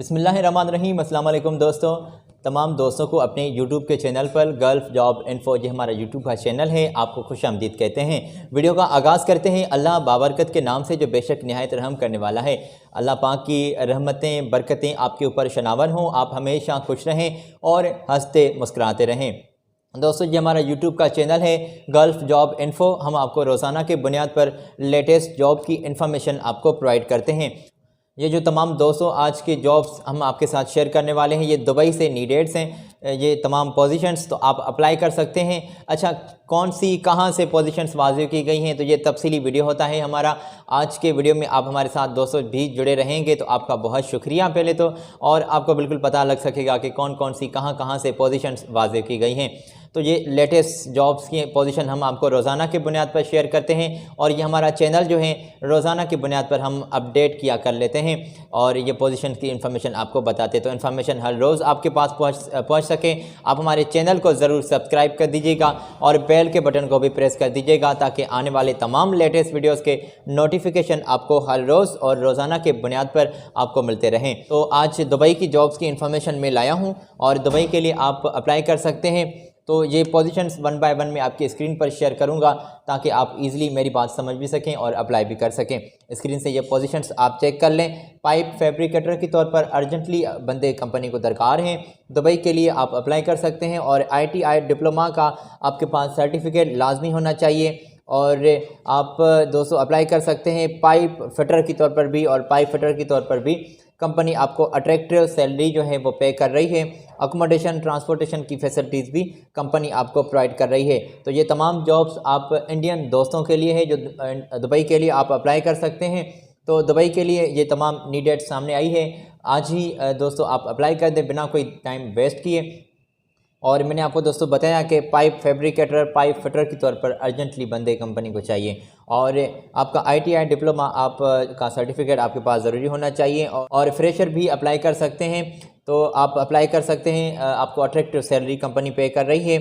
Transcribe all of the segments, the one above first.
बिस्मिल्लाहिर्रहमानिर्रहीम। अस्सलाम वालेकुम दोस्तों, तमाम दोस्तों को अपने YouTube के चैनल पर गल्फ़ जॉब इन्फो, ये हमारा YouTube का चैनल है, आपको खुश आमदीद कहते हैं। वीडियो का आगाज़ करते हैं अल्लाह बाबरकत के नाम से जो बेशक निहायत रहम करने वाला है। अल्लाह पाक की रहमतें बरकतें आपके ऊपर शनावर हों, आप हमेशा खुश रहें और हंसते मुस्कुराते रहें। दोस्तों, ये हमारा YouTube का चैनल है गल्फ़ जॉब इन्फो। हम आपको रोज़ाना के बुनियाद पर लेटेस्ट जॉब की इन्फॉर्मेशन आपको प्रोवाइड करते हैं। ये जो तमाम दोस्तों आज के जॉब्स हम आपके साथ शेयर करने वाले हैं, ये दुबई से नीडेड्स हैं। ये तमाम पोजीशंस तो आप अप्लाई कर सकते हैं। अच्छा, कौन सी कहाँ से पोजीशंस वाज़ेह की गई हैं, तो ये तफसीली वीडियो होता है हमारा। आज के वीडियो में आप हमारे साथ दोस्तों भी जुड़े रहेंगे तो आपका बहुत शुक्रिया पहले तो, और आपको बिल्कुल पता लग सकेगा कि कौन कौन सी कहाँ से पोजीशंस वाज़ेह की गई हैं। तो ये लेटेस्ट जॉब्स की पोजीशन हम आपको रोज़ाना के बुनियाद पर शेयर करते हैं, और ये हमारा चैनल जो है रोज़ाना की बुनियाद पर हम अपडेट किया कर लेते हैं और ये पोजीशन की इन्फॉर्मेशन आपको बताते हैं। तो इन्फॉर्मेशन हर रोज़ आपके पास पहुँच सके, आप हमारे चैनल को ज़रूर सब्सक्राइब कर दीजिएगा और बेल के बटन को भी प्रेस कर दीजिएगा, ताकि आने वाले तमाम लेटेस्ट वीडियोज़ के नोटिफिकेशन आपको हर रोज़ और रोज़ाना के बुनियाद पर आपको मिलते रहें। तो आज दुबई की जॉब्स की इन्फॉर्मेशन मैं लाया हूँ और दुबई के लिए आप अप्लाई कर सकते हैं। तो ये पोजीशंस वन बाय वन मैं आपकी स्क्रीन पर शेयर करूंगा, ताकि आप इजीली मेरी बात समझ भी सकें और अप्लाई भी कर सकें। स्क्रीन से ये पोजीशंस आप चेक कर लें। पाइप फैब्रिकेटर के तौर पर अर्जेंटली बंदे कंपनी को दरकार हैं, दुबई के लिए आप अप्लाई कर सकते हैं। और ITI डिप्लोमा का आपके पास सर्टिफिकेट लाजमी होना चाहिए, और आप दोस्तों अप्लाई कर सकते हैं पाइप फिटर के तौर पर भी, और पाइप फिटर के तौर पर भी कंपनी आपको अट्रैक्टिव सैलरी जो है वो पे कर रही है। अकोमोडेशन ट्रांसपोर्टेशन की फैसिलिटीज़ भी कंपनी आपको प्रोवाइड कर रही है। तो ये तमाम जॉब्स आप इंडियन दोस्तों के लिए है जो दुबई के लिए आप अप्लाई कर सकते हैं। तो दुबई के लिए ये तमाम नीडेड सामने आई है। आज ही दोस्तों आप अप्लाई कर दें बिना कोई टाइम वेस्ट किए। और मैंने आपको दोस्तों बताया कि पाइप फैब्रिकेटर, पाइप फिटर के तौर पर अर्जेंटली बंदे कंपनी को चाहिए, और आपका ITI डिप्लोमा आप का सर्टिफिकेट आपके पास ज़रूरी होना चाहिए। और फ्रेशर भी अप्लाई कर सकते हैं, तो आप अप्लाई कर सकते हैं। आपको अट्रैक्टिव सैलरी कंपनी पे कर रही है,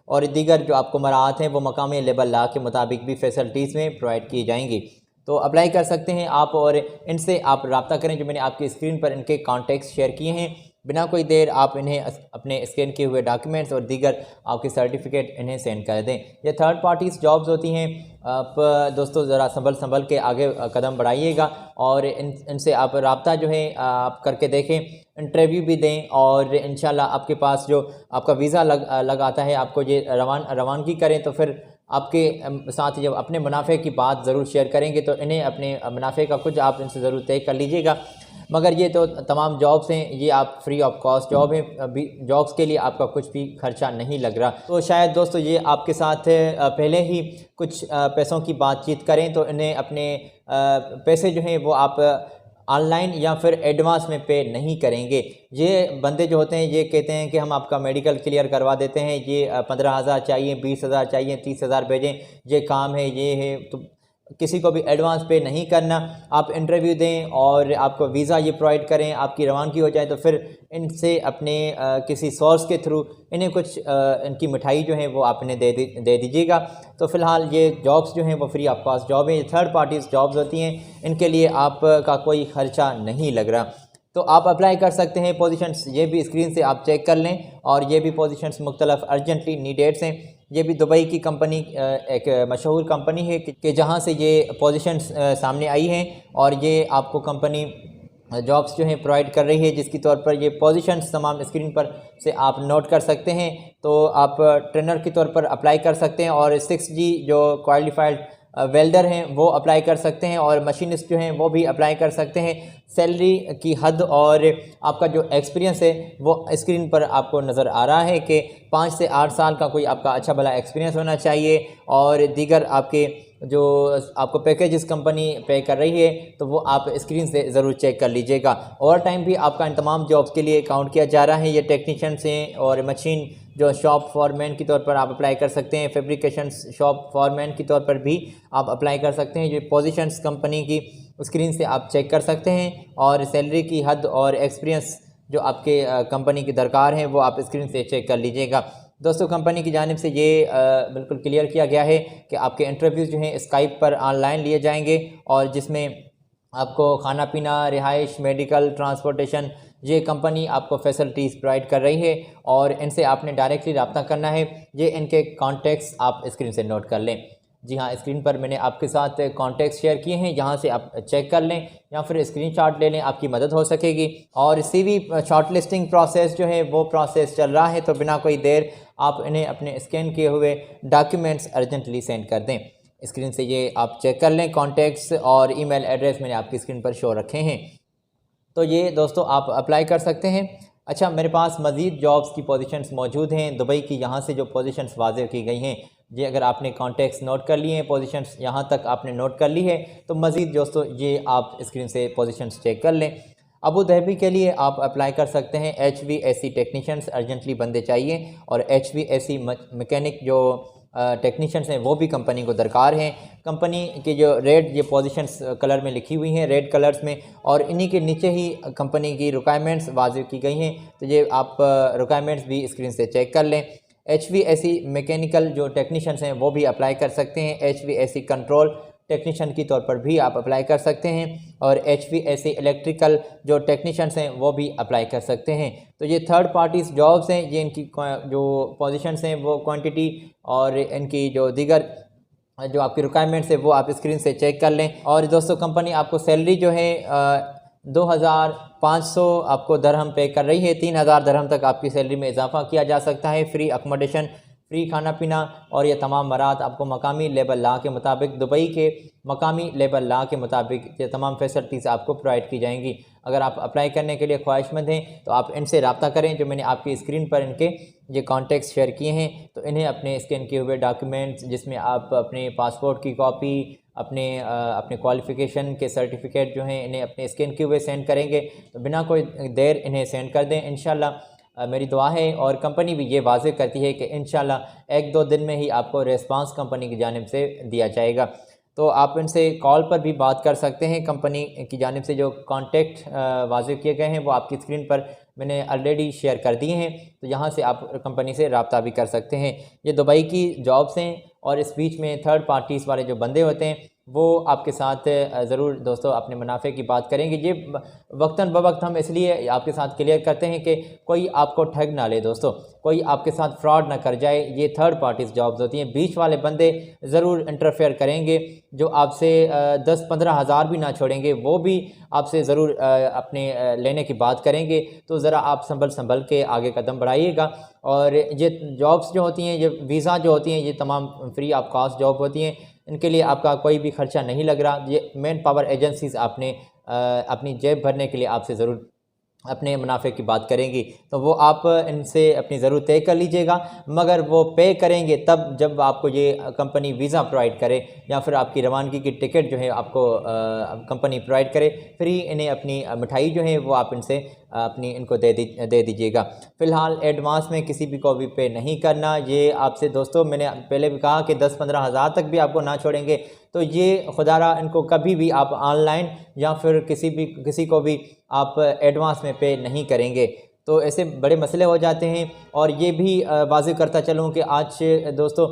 और दीगर जो आपको मराहत हैं वो मकामी लेबर लॉ के मुताबिक भी फैसिलिटीज़ में प्रोवाइड की जाएंगी। तो अप्लाई कर सकते हैं आप, और इनसे आप रब्ता करें। जो मैंने आपकी स्क्रीन पर इनके कॉन्टैक्ट्स शेयर किए हैं, बिना कोई देर आप इन्हें अपने स्कैन किए हुए डॉक्यूमेंट्स और दीगर आपके सर्टिफिकेट इन्हें सेंड कर दें। ये थर्ड पार्टीज़ जॉब्स होती हैं। आप दोस्तों ज़रा संभल के आगे कदम बढ़ाइएगा, और इनसे आप रब्ता जो है आप करके देखें, इंटरव्यू भी दें, और इंशाल्लाह आपके पास जो आपका वीज़ा लग आता है, आपको ये रवानगी करें, तो फिर आपके साथ जब अपने मुनाफे की बात ज़रूर शेयर करेंगे तो इन्हें अपने मुनाफे का कुछ आप इनसे ज़रूर तय कर लीजिएगा। मगर ये तो तमाम जॉब्स हैं, ये आप फ्री ऑफ कॉस्ट जॉब हैं। अभी जॉब्स के लिए आपका कुछ भी खर्चा नहीं लग रहा। तो शायद दोस्तों ये आपके साथ पहले ही कुछ पैसों की बातचीत करें, तो इन्हें अपने पैसे जो हैं वो आप ऑनलाइन या फिर एडवांस में पे नहीं करेंगे। ये बंदे जो होते हैं ये कहते हैं कि हम आपका मेडिकल क्लियर करवा देते हैं, ये 15,000 चाहिए, 20,000 चाहिए, 30,000 भेजें, ये काम है, ये है। तो किसी को भी एडवांस पे नहीं करना। आप इंटरव्यू दें और आपको वीज़ा ये प्रोवाइड करें, आपकी रवानगी हो जाए, तो फिर इनसे अपने किसी सोर्स के थ्रू इन्हें कुछ इनकी मिठाई जो है वो आप इन्हें दे दीजिएगा। तो फ़िलहाल ये जॉब्स जो हैं वो फ्री ऑफ कॉस्ट जॉब है, ये थर्ड पार्टीज़ जॉब्स होती हैं, इनके लिए आपका कोई ख़र्चा नहीं लग रहा। तो आप अप्लाई कर सकते हैं। पोजीशंस ये भी स्क्रीन से आप चेक कर लें, और ये भी पोजीशंस मुख्तलिफ अर्जेंटली नीडेड्स हैं। ये भी दुबई की कंपनी एक मशहूर कंपनी है कि जहाँ से ये पोजीशंस सामने आई हैं, और ये आपको कंपनी जॉब्स जो हैं प्रोवाइड कर रही है, जिसकी तौर पर ये पोजीशंस तमाम स्क्रीन पर से आप नोट कर सकते हैं। तो आप ट्रेनर के तौर पर अप्लाई कर सकते हैं, और 6G जो क्वालिफाइड वेल्डर हैं वो अप्लाई कर सकते हैं, और मशीनिस्ट जो हैं वो भी अप्लाई कर सकते हैं। सैलरी की हद और आपका जो एक्सपीरियंस है वो स्क्रीन पर आपको नज़र आ रहा है कि 5 से 8 साल का कोई आपका अच्छा भला एक्सपीरियंस होना चाहिए, और दीगर आपके जो आपको पैकेजेस कंपनी पे कर रही है तो वो आप स्क्रीन से ज़रूर चेक कर लीजिएगा। ओवर टाइम भी आपका इन तमाम जॉब्स के लिए काउंट किया जा रहा है। ये टेक्नीशियंस हैं, और मशीन जो शॉप फॉरमैन के तौर पर आप अप्लाई कर सकते हैं, फैब्रिकेशन शॉप फॉरमैन के तौर पर भी आप अप्लाई कर सकते हैं। ये पोजीशंस कंपनी की स्क्रीन से आप चेक कर सकते हैं, और सैलरी की हद और एक्सपीरियंस जो आपके कंपनी की दरकार है वो आप स्क्रीन से चेक कर लीजिएगा। दोस्तों, कंपनी की जानिब से ये बिल्कुल क्लियर किया गया है कि आपके इंटरव्यूज़ जो हैं स्काइप पर ऑनलाइन लिए जाएंगे, और जिसमें आपको खाना पीना, रिहाइश, मेडिकल, ट्रांसपोर्टेशन, ये कंपनी आपको फैसिलिटीज़ प्रोवाइड कर रही है और इनसे आपने डायरेक्टली रब्ता करना है। ये इनके कॉन्टैक्ट्स आप स्क्रीन से नोट कर लें। जी हाँ, स्क्रीन पर मैंने आपके साथ कॉन्टैक्ट्स शेयर किए हैं, यहाँ से आप चेक कर लें या फिर स्क्रीनशॉट ले लें, आपकी मदद हो सकेगी। और सीवी शॉर्टलिस्टिंग प्रोसेस जो है वो प्रोसेस चल रहा है, तो बिना कोई देर आप इन्हें अपने स्कैन किए हुए डॉक्यूमेंट्स अर्जेंटली सेंड कर दें। स्क्रीन से ये आप चेक कर लें। कॉन्टैक्ट्स और ईमेल एड्रेस मैंने आपकी स्क्रीन पर शो रखे हैं, तो ये दोस्तों आप अप्लाई कर सकते हैं। अच्छा, मेरे पास मज़ीद जॉब्स की पोजीशंस मौजूद हैं दुबई की, यहाँ से जो पोजीशंस वाज़ेह की गई हैं, ये अगर आपने कॉन्टैक्ट्स नोट कर लिए हैं, पोजीशंस यहाँ तक आपने नोट कर ली है, तो मज़ीद दोस्तों ये आप स्क्रीन से पोजीशंस चेक कर लें। अबू धाबी के लिए आप अप्लाई कर सकते हैं। HVAC टेक्नीशियंस अर्जेंटली बंदे चाहिए और HVAC मैकेनिक जो टेक्नीशियंस हैं वो भी कंपनी को दरकार हैं। कंपनी की जो रेड ये पोजीशंस कलर में लिखी हुई हैं, रेड कलर्स में, और इन्हीं के नीचे ही कंपनी की रिक्वायरमेंट्स वाज़ेह की गई हैं, तो ये आप रिक्वायरमेंट्स भी स्क्रीन से चेक कर लें। HVAC मैकेनिकल जो टेक्नीशियंस हैं वो भी अप्लाई कर सकते हैं। HVAC कंट्रोल टेक्नीशियन की तौर पर भी आप अप्लाई कर सकते हैं और HVAC इलेक्ट्रिकल जो टेक्नीशियंस हैं वो भी अप्लाई कर सकते हैं। तो ये थर्ड पार्टीज़ जॉब्स हैं, ये इनकी जो पोजीशंस हैं वो क्वांटिटी और इनकी जो दीगर जो आपकी रिक्वायरमेंट्स है वो आप स्क्रीन से चेक कर लें। और दोस्तों कंपनी आपको सैलरी जो है 2500 आपको दरहम पे कर रही है। 3000 दरहम तक आपकी सैलरी में इजाफा किया जा सकता है। फ्री अकोमोडेशन, फ्री खाना पीना और ये तमाम मरात आपको मकामी लेबर लॉ के मुताबिक, दुबई के मकामी लेबर लॉ के मुताबिक ये तमाम फैसिलिटीज़ आपको प्रोवाइड की जाएंगी। अगर आप अप्लाई करने के लिए ख्वाहिशमंद हैं तो आप इनसे रब्ता करें, जो मैंने आपकी स्क्रीन पर इनके ये कॉन्टैक्ट्स शेयर किए हैं, तो इन्हें अपने स्कैन किए हुए डॉक्यूमेंट्स जिसमें आप अपने पासपोर्ट की कॉपी, अपने क्वालिफ़िकेशन के सर्टिफिकेट जो हैं इन्हें अपने स्कैन किए हुए सेंड करेंगे, तो बिना कोई देर इन्हें सेंड कर दें। इंशाल्लाह मेरी दुआ है और कंपनी भी ये वाज़ेह करती है कि इंशाल्लाह 1-2 दिन में ही आपको रिस्पांस कंपनी की जानिब से दिया जाएगा। तो आप इनसे कॉल पर भी बात कर सकते हैं। कंपनी की जानिब से जो कॉन्टैक्ट वाज़ेह किए गए हैं वो आपकी स्क्रीन पर मैंने ऑलरेडी शेयर कर दिए हैं, तो यहाँ से आप कंपनी से रब्ता भी कर सकते हैं। ये दुबई की जॉब्स हैं और इस बीच में थर्ड पार्टीज़ वाले जो बंदे होते हैं वो आपके साथ ज़रूर दोस्तों अपने मुनाफे की बात करेंगे। ये वक्तन बवक्त हम इसलिए आपके साथ क्लियर करते हैं कि कोई आपको ठग ना ले दोस्तों, कोई आपके साथ फ्रॉड ना कर जाए। ये थर्ड पार्टीज़ जॉब्स होती हैं, बीच वाले बंदे ज़रूर इंटरफेयर करेंगे, जो आपसे 10-15 हज़ार भी ना छोड़ेंगे, वो भी आपसे ज़रूर अपने लेने की बात करेंगे। तो ज़रा आप संभल के आगे कदम बढ़ाइएगा। और ये जॉब्स जो होती हैं, ये वीज़ा जो होती हैं, ये तमाम फ्री ऑफ कॉस्ट जॉब होती हैं, इनके लिए आपका कोई भी खर्चा नहीं लग रहा। ये मैन पावर एजेंसीज़ आपने अपनी जेब भरने के लिए आपसे ज़रूर अपने मुनाफे की बात करेंगी, तो वो आप इनसे अपनी ज़रूरत तय कर लीजिएगा। मगर वो पे करेंगे तब जब आपको ये कंपनी वीज़ा प्रोवाइड करे या फिर आपकी रवानगी की टिकट जो है आपको कंपनी प्रोवाइड करे। फ्री इन्हें अपनी मिठाई जो है वो आप इनसे अपनी इनको दे दीजिएगा। फ़िलहाल एडवांस में किसी भी को भी पे नहीं करना। ये आपसे दोस्तों मैंने पहले भी कहा कि 10-15 हज़ार तक भी आपको ना छोड़ेंगे, तो ये खुदारा इनको कभी भी आप ऑनलाइन या फिर किसी को भी आप एडवांस में पे नहीं करेंगे, तो ऐसे बड़े मसले हो जाते हैं। और ये भी वाज़ेह करता चलूँ कि आज दोस्तों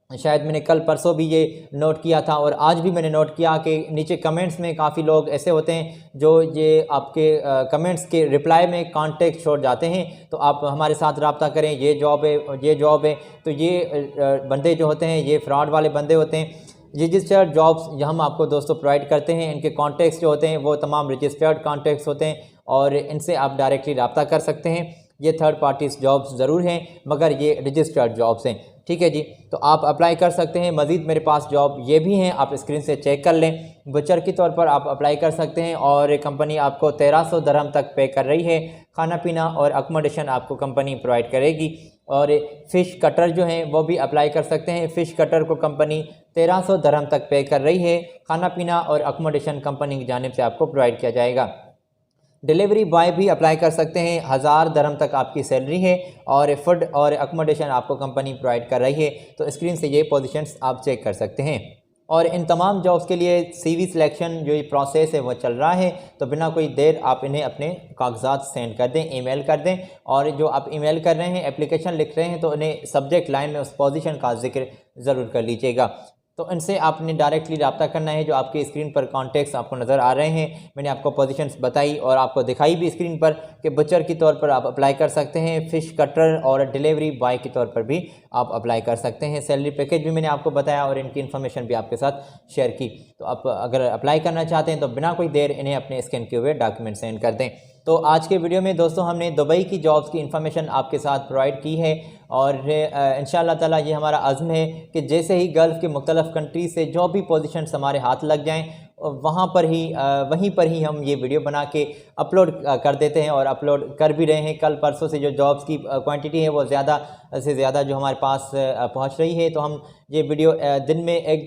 शायद मैंने कल परसों भी ये नोट किया था और आज भी मैंने नोट किया कि नीचे कमेंट्स में काफ़ी लोग ऐसे होते हैं जो ये आपके कमेंट्स के रिप्लाई में कॉन्टेक्ट छोड़ जाते हैं। तो आप हमारे साथ रब्ता करें, ये जॉब है, तो ये बंदे जो होते हैं ये फ्रॉड वाले बंदे होते हैं। रजिस्टर्ड जॉब्स हम आपको दोस्तों प्रोवाइड करते हैं, इनके कॉन्टैक्ट्स जो होते हैं वो तमाम रजिस्टर्ड कॉन्टैक्ट्स होते हैं और इनसे आप डायरेक्टली रब्ता कर सकते हैं। ये थर्ड पार्टीज़ जॉब्स ज़रूर हैं मगर ये रजिस्टर्ड जॉब्स हैं, ठीक है जी। तो आप अप्लाई कर सकते हैं। मज़ीद मेरे पास जॉब ये भी हैं, आप स्क्रीन से चेक कर लें। बचर के तौर पर आप अप्लाई कर सकते हैं और कंपनी आपको 1300 दरहम तक पे कर रही है। खाना पीना और अकोमोडेशन आपको कंपनी प्रोवाइड करेगी। और फ़िश कटर जो हैं वो भी अप्लाई कर सकते हैं। फ़िश कटर को कंपनी 1300 दरहम तक पे कर रही है। खाना पीना और अकोमोडेशन कंपनी की जानिब से आपको प्रोवाइड किया जाएगा। डिलीवरी बॉय भी अप्लाई कर सकते हैं। 1000 दरहम तक आपकी सैलरी है और फूड और अकोमोडेशन आपको कंपनी प्रोवाइड कर रही है। तो स्क्रीन से ये पोजीशंस आप चेक कर सकते हैं। और इन तमाम जॉब्स के लिए CV सिलेक्शन जो ये प्रोसेस है वो चल रहा है, तो बिना कोई देर आप इन्हें अपने कागजात सेंड कर दें, ईमेल कर दें। और जो आप ईमेल कर रहे हैं, एप्लीकेशन लिख रहे हैं, तो इन्हें सब्जेक्ट लाइन में उस पोजीशन का जिक्र ज़रूर कर लीजिएगा। तो इनसे आपने डायरेक्टली रब्ता करना है। जो आपकी स्क्रीन पर कॉन्टेक्ट्स आपको नज़र आ रहे हैं, मैंने आपको पोजीशंस बताई और आपको दिखाई भी स्क्रीन पर कि बचर के तौर पर आप अप्लाई कर सकते हैं, फ़िश कटर और डिलीवरी बॉय के तौर पर भी आप अप्लाई कर सकते हैं। सैलरी पैकेज भी मैंने आपको बताया और इनकी इन्फॉर्मेशन भी आपके साथ शेयर की। तो आप अगर अप्लाई करना चाहते हैं तो बिना कोई देर इन्हें अपने स्कैन किए हुए डॉक्यूमेंट सेंड कर दें। तो आज के वीडियो में दोस्तों हमने दुबई की जॉब्स की इन्फॉर्मेशन आपके साथ प्रोवाइड की है और इंशाअल्लाह ताला ये हमारा अज़्म है कि जैसे ही गल्फ़ के मुख्तलिफ़ कंट्रीज से जो भी पोजीशंस हमारे हाथ लग जाएं वहीं पर ही हम ये वीडियो बना के अपलोड कर देते हैं और अपलोड कर भी रहे हैं। कल परसों से जो जॉब्स की क्वांटिटी है वो ज़्यादा से ज़्यादा जो हमारे पास पहुंच रही है, तो हम ये वीडियो दिन में एक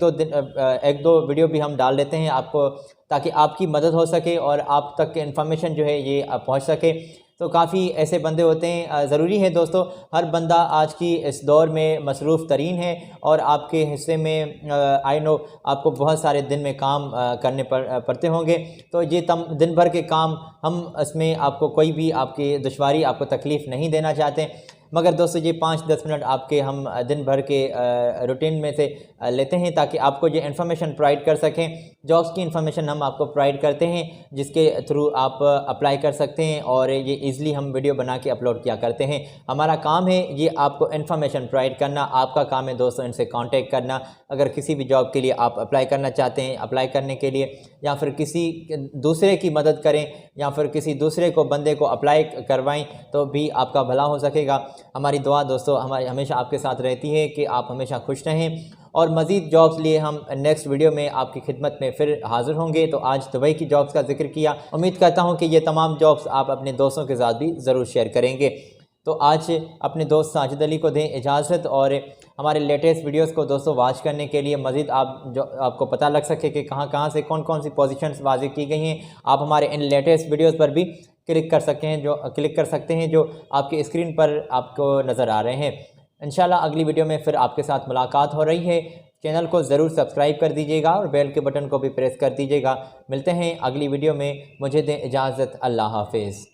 दो वीडियो भी हम डाल देते हैं आपको, ताकि आपकी मदद हो सके और आप तक इन्फॉर्मेशन जो है ये पहुंच सके। तो काफ़ी ऐसे बंदे होते हैं, ज़रूरी है दोस्तों, हर बंदा आज की इस दौर में मसरूफ़ तरीन है और आपके हिस्से में आई नो आपको बहुत सारे दिन में काम करने पड़ते होंगे। तो ये दिन भर के काम हम इसमें आपको कोई भी आपकी दुश्वारी आपको तकलीफ़ नहीं देना चाहते, मगर दोस्तों ये 5-10 मिनट आपके हम दिन भर के रूटीन में से लेते हैं ताकि आपको ये इन्फॉर्मेशन प्रोवाइड कर सकें। जॉब्स की इन्फॉर्मेशन हम आपको प्रोवाइड करते हैं जिसके थ्रू आप अप्लाई कर सकते हैं और ये ईज़िली हम वीडियो बना के अपलोड किया करते हैं। हमारा काम है ये आपको इन्फॉर्मेशन प्रोवाइड करना, आपका काम है दोस्तों इनसे कांटेक्ट करना। अगर किसी भी जॉब के लिए आप अप्लाई करना चाहते हैं, अप्लाई करने के लिए या फिर किसी दूसरे की मदद करें या फिर किसी दूसरे को बंदे को अप्लाई करवाएं तो भी आपका भला हो सकेगा। हमारी दुआ दोस्तों हमारी हमेशा आपके साथ रहती है कि आप हमेशा खुश रहें और मज़ीद जॉब्स लिए हम नेक्स्ट वीडियो में आपकी खिदमत में फिर हाज़िर होंगे। तो आज दुबई की जॉब्स का जिक्र किया, उम्मीद करता हूं कि ये तमाम जॉब्स आप अपने दोस्तों के साथ भी ज़रूर शेयर करेंगे। तो आज अपने दोस्त साजिद अली को दें इजाज़त और हमारे लेटेस्ट वीडियोस को दोस्तों वॉच करने के लिए मज़ीद आपको पता लग सके कि कहाँ से कौन सी पोजीशंस वाज़े की गई हैं, आप हमारे इन लेटेस्ट वीडियोस पर भी क्लिक कर सकते हैं जो आपकी स्क्रीन पर आपको नज़र आ रहे हैं। इंशाल्लाह अगली वीडियो में फिर आपके साथ मुलाकात हो रही है। चैनल को ज़रूर सब्सक्राइब कर दीजिएगा और बेल के बटन को भी प्रेस कर दीजिएगा। मिलते हैं अगली वीडियो में, मुझे दें इजाज़त, अल्लाह हाफिज़।